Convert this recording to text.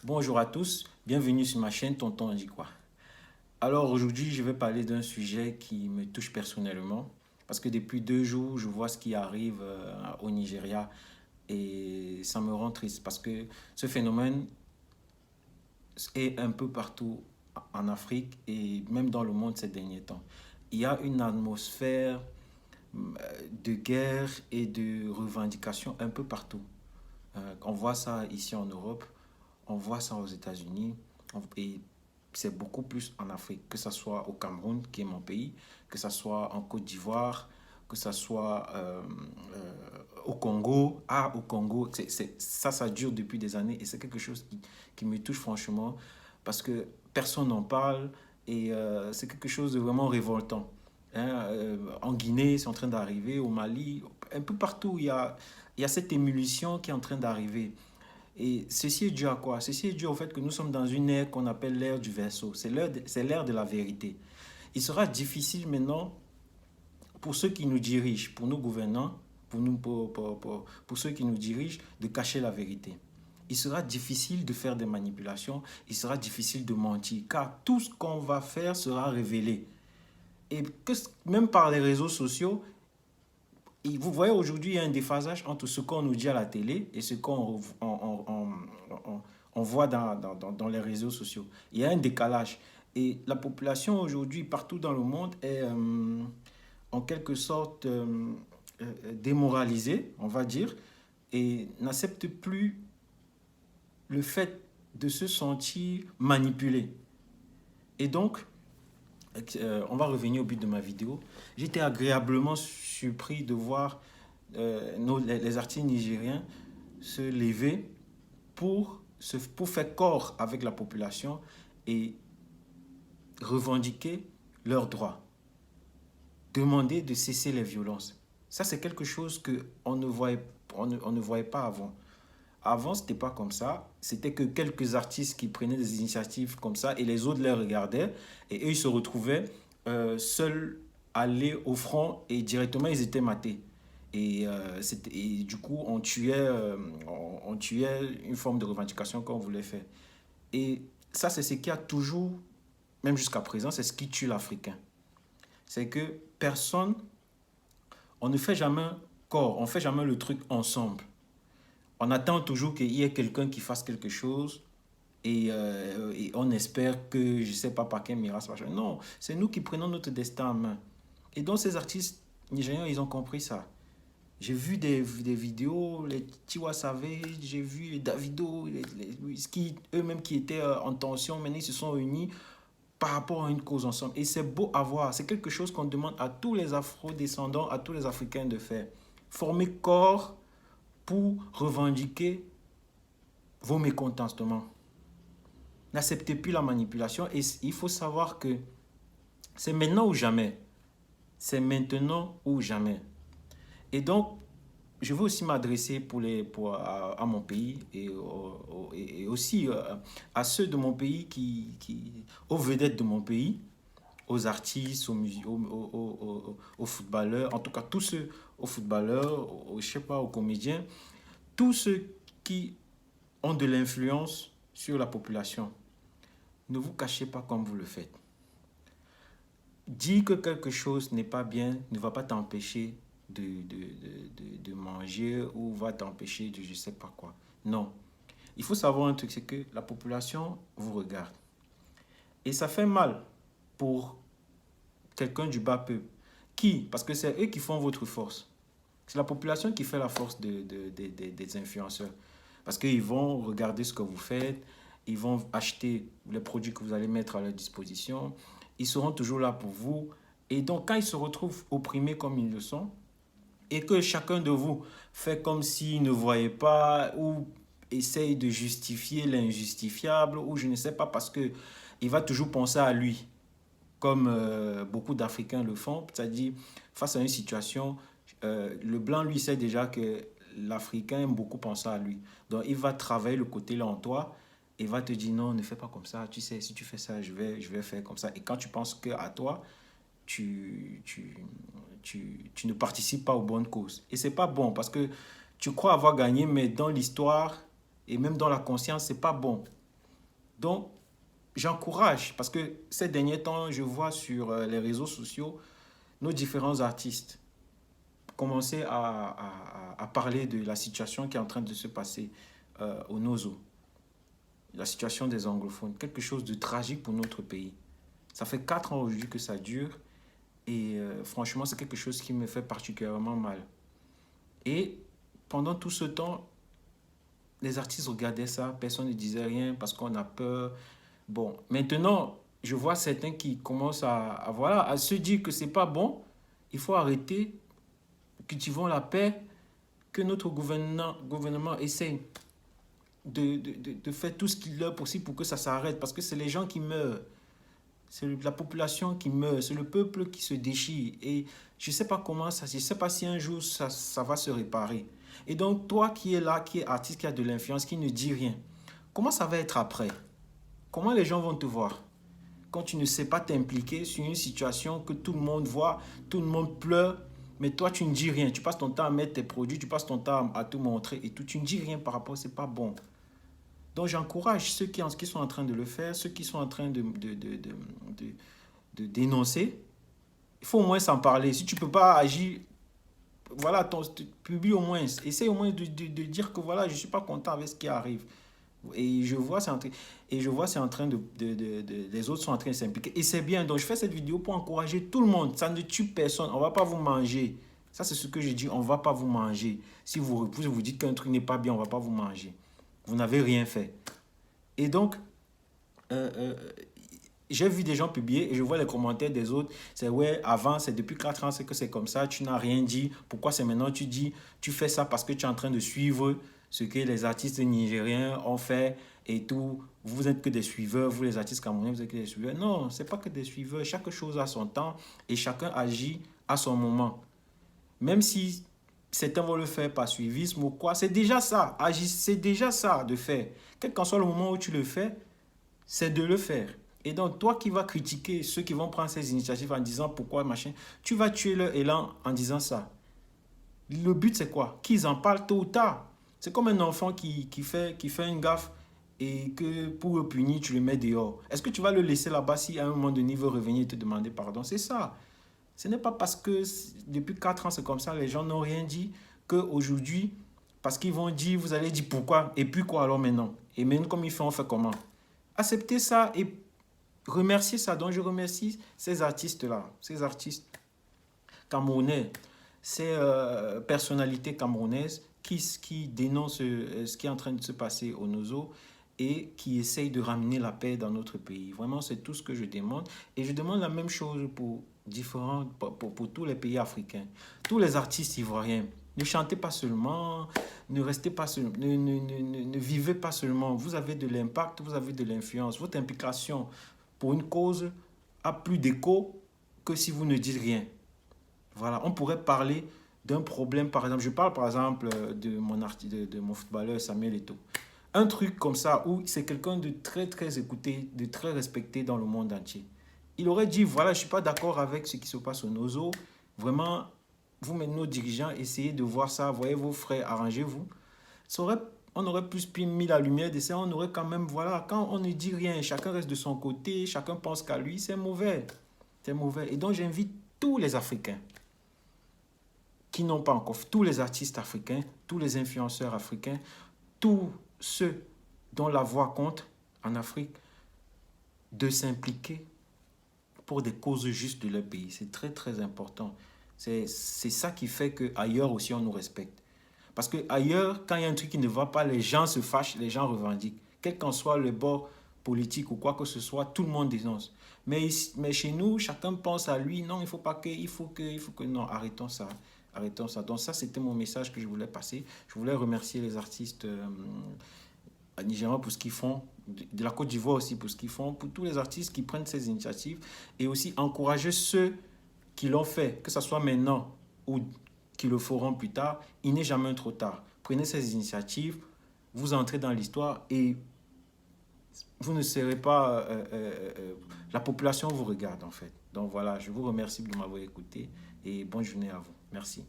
Bonjour à tous, bienvenue sur ma chaîne Tonton on dit quoi. Alors aujourd'hui, je vais parler d'un sujet qui me touche personnellement parce que depuis 2 jours, je vois ce qui arrive au Nigeria et ça me rend triste parce que ce phénomène est un peu partout en Afrique et même dans le monde ces derniers temps. Il y a une atmosphère de guerre et de revendication un peu partout. On voit ça ici en Europe, on voit ça aux États-Unis et c'est beaucoup plus en Afrique, que ce soit au Cameroun, qui est mon pays, que ce soit en Côte d'Ivoire, que ce soit au Congo. Au Congo, ça dure depuis des années et c'est quelque chose qui me touche franchement parce que personne n'en parle et c'est quelque chose de vraiment révoltant. En Guinée, c'est en train d'arriver, au Mali, un peu partout, il y a cette émulsion qui est en train d'arriver. Et ceci est dû à quoi? Ceci est dû au fait que nous sommes dans une ère qu'on appelle l'ère du Verseau. C'est l'ère de la vérité. Il sera difficile maintenant pour ceux qui nous dirigent, pour nos gouvernants, pour ceux qui nous dirigent, de cacher la vérité. Il sera difficile de faire des manipulations, il sera difficile de mentir, car tout ce qu'on va faire sera révélé. Et que, même par les réseaux sociaux, et vous voyez aujourd'hui, il y a un déphasage entre ce qu'on nous dit à la télé et ce qu'on voit dans les réseaux sociaux. Il y a un décalage. Et la population aujourd'hui, partout dans le monde, est en quelque sorte démoralisée, on va dire, et n'accepte plus le fait de se sentir manipulé. Et donc, on va revenir au but de ma vidéo. J'étais agréablement surpris de voir les artistes nigériens se lever pour faire corps avec la population et revendiquer leurs droits, demander de cesser les violences. Ça, c'est quelque chose qu'on ne voyait pas avant. Avant, ce n'était pas comme ça. C'était que quelques artistes qui prenaient des initiatives comme ça et les autres les regardaient et eux, ils se retrouvaient seuls aller au front et directement, ils étaient matés. Et du coup, on tuait une forme de revendication qu'on voulait faire. Et ça, c'est ce qui a toujours, même jusqu'à présent, c'est ce qui tue l'Africain. C'est que personne, on ne fait jamais corps, on ne fait jamais le truc ensemble. On attend toujours qu'il y ait quelqu'un qui fasse quelque chose et on espère que, je ne sais pas par quel miracle, non, c'est nous qui prenons notre destin en main. Et donc ces artistes nigériens, ils ont compris ça. J'ai vu des vidéos, les Tiwa Savage, j'ai vu Davido, qui, eux-mêmes qui étaient en tension, maintenant ils se sont unis par rapport à une cause ensemble. Et c'est beau à voir, c'est quelque chose qu'on demande à tous les afro-descendants, à tous les Africains de faire. Former corps pour revendiquer vos mécontentements. N'acceptez plus la manipulation et il faut savoir que c'est maintenant ou jamais. C'est maintenant ou jamais. Et donc, je veux aussi m'adresser à mon pays et aussi à ceux de mon pays aux vedettes de mon pays, aux artistes, aux footballeurs, en tout cas tous ceux aux footballeurs, je sais pas, aux comédiens, tous ceux qui ont de l'influence sur la population. Ne vous cachez pas comme vous le faites. Dire que quelque chose n'est pas bien ne va pas t'empêcher de manger ou va t'empêcher de je ne sais pas quoi. Non. Il faut savoir un truc, c'est que la population vous regarde. Et ça fait mal pour quelqu'un du bas peuple. Qui? Parce que c'est eux qui font votre force. C'est la population qui fait la force des influenceurs. Parce qu'ils vont regarder ce que vous faites, ils vont acheter les produits que vous allez mettre à leur disposition, ils seront toujours là pour vous. Et donc, quand ils se retrouvent opprimés comme ils le sont, et que chacun de vous fait comme s'il ne voyait pas ou essaye de justifier l'injustifiable ou je ne sais pas parce que il va toujours penser à lui comme beaucoup d'Africains le font, c'est-à-dire face à une situation, le blanc lui sait déjà que l'Africain aime beaucoup penser à lui. Donc il va travailler le côté là en toi et va te dire non, ne fais pas comme ça, tu sais, si tu fais ça, je vais faire comme ça. Et quand tu penses que à toi, tu, tu, tu ne participes pas aux bonnes causes. Et c'est pas bon parce que tu crois avoir gagné, mais dans l'histoire et même dans la conscience, c'est pas bon. Donc, j'encourage, parce que ces derniers temps, je vois sur les réseaux sociaux nos différents artistes commencer à parler de la situation qui est en train de se passer au Nozo, la situation des anglophones, quelque chose de tragique pour notre pays. Ça fait 4 ans aujourd'hui que ça dure et franchement, c'est quelque chose qui me fait particulièrement mal. Et pendant tout ce temps, les artistes regardaient ça, personne ne disait rien parce qu'on a peur. Bon, maintenant, je vois certains qui commencent voilà, à se dire que c'est pas bon, il faut arrêter, cultivons la paix, que notre gouvernement essaie de faire tout ce qu'il leur possible pour que ça s'arrête, parce que c'est les gens qui meurent, c'est la population qui meurt, c'est le peuple qui se déchire. Et je ne sais pas comment ça, je ne sais pas si un jour ça va se réparer. Et donc, toi qui es là, qui es artiste, qui a de l'influence, qui ne dit rien, comment ça va être après? Comment les gens vont te voir? Quand tu ne sais pas t'impliquer sur une situation que tout le monde voit, tout le monde pleure, mais toi tu ne dis rien. Tu passes ton temps à mettre tes produits, tu passes ton temps à te montrer et tout. Tu ne dis rien par rapport, c'est pas bon. Donc j'encourage ceux qui sont en train de le faire, ceux qui sont en train de dénoncer. Il faut au moins s'en parler. Si tu ne peux pas agir, voilà, publie au moins. Essaye au moins de dire que voilà, je ne suis pas content avec ce qui arrive. Et je vois, c'est en train les autres sont en train de s'impliquer. Et c'est bien. Donc, je fais cette vidéo pour encourager tout le monde. Ça ne tue personne. On ne va pas vous manger. Ça, c'est ce que je dis. On ne va pas vous manger. Si vous dites qu'un truc n'est pas bien, on ne va pas vous manger. Vous n'avez rien fait. Et donc, euh, euh, j'ai vu des gens publier et je vois les commentaires des autres. C'est ouais, avant, c'est depuis 4 ans, c'est que c'est comme ça. Tu n'as rien dit. Pourquoi c'est maintenant tu dis, tu fais ça parce que tu es en train de suivre ce que les artistes nigériens ont fait et tout. Vous n'êtes que des suiveurs, vous les artistes camerounais, vous êtes que des suiveurs. Non, c'est pas que des suiveurs. Chaque chose a son temps et chacun agit à son moment. Même si certains vont le faire par suivisme ou quoi, c'est déjà ça. C'est déjà ça de faire. Quel qu'en soit le moment où tu le fais, c'est de le faire. Et donc, toi qui vas critiquer ceux qui vont prendre ces initiatives en disant pourquoi machin, tu vas tuer leur élan en disant ça. Le but, c'est quoi? Qu'ils en parlent tôt ou tard. C'est comme un enfant qui fait une gaffe et que pour le punir, tu le mets dehors. Est-ce que tu vas le laisser là-bas si à un moment donné, il veut revenir et te demander pardon? C'est ça. Ce n'est pas parce que depuis 4 ans, c'est comme ça, les gens n'ont rien dit, qu'aujourd'hui, parce qu'ils vont dire, vous allez dire pourquoi, et puis quoi alors maintenant? Et maintenant, comme ils font, on fait comment? Accepter ça et remercier ça. Donc, je remercie ces artistes-là, ces artistes camerounais, ces personnalités camerounaises qui dénoncent ce qui est en train de se passer au Nozo et qui essayent de ramener la paix dans notre pays. Vraiment, c'est tout ce que je demande. Et je demande la même chose pour tous les pays africains. Tous les artistes ivoiriens. Ne chantez pas seulement, ne restez pas seulement, ne vivez pas seulement. Vous avez de l'impact, vous avez de l'influence. Votre implication pour une cause a plus d'écho que si vous ne dites rien. Voilà, on pourrait parler d'un problème, par exemple, je parle par exemple de mon footballeur Samuel Eto'o. Un truc comme ça où c'est quelqu'un de très très écouté, de très respecté dans le monde entier. Il aurait dit, voilà, je ne suis pas d'accord avec ce qui se passe au Nozo. Vraiment, vous, nos dirigeants, essayez de voir ça, voyez vos frères, arrangez-vous. On aurait plus mis la lumière de ça, on aurait quand même, voilà, quand on ne dit rien, chacun reste de son côté, chacun pense qu'à lui, c'est mauvais. C'est mauvais. Et donc, j'invite tous les Africains qui n'ont pas encore, tous les artistes africains, tous les influenceurs africains, tous ceux dont la voix compte en Afrique, de s'impliquer pour des causes justes de leur pays. C'est très, très important. C'est ça qui fait qu'ailleurs aussi, on nous respecte. Parce qu'ailleurs, quand il y a un truc qui ne va pas, les gens se fâchent, les gens revendiquent. Quel qu'en soit le bord politique ou quoi que ce soit, tout le monde dénonce. Mais chez nous, chacun pense à lui. Non, il faut pas que, il faut que. Non, arrêtons ça. Arrêtons ça. Donc ça, c'était mon message que je voulais passer. Je voulais remercier les artistes nigériens pour ce qu'ils font, de la Côte d'Ivoire aussi pour ce qu'ils font, pour tous les artistes qui prennent ces initiatives et aussi encourager ceux qui l'ont fait, que ce soit maintenant ou qui le feront plus tard. Il n'est jamais trop tard. Prenez ces initiatives, vous entrez dans l'histoire et vous ne serez pas... la population vous regarde en fait. Donc voilà, je vous remercie de m'avoir écouté et bonne journée à vous. Merci.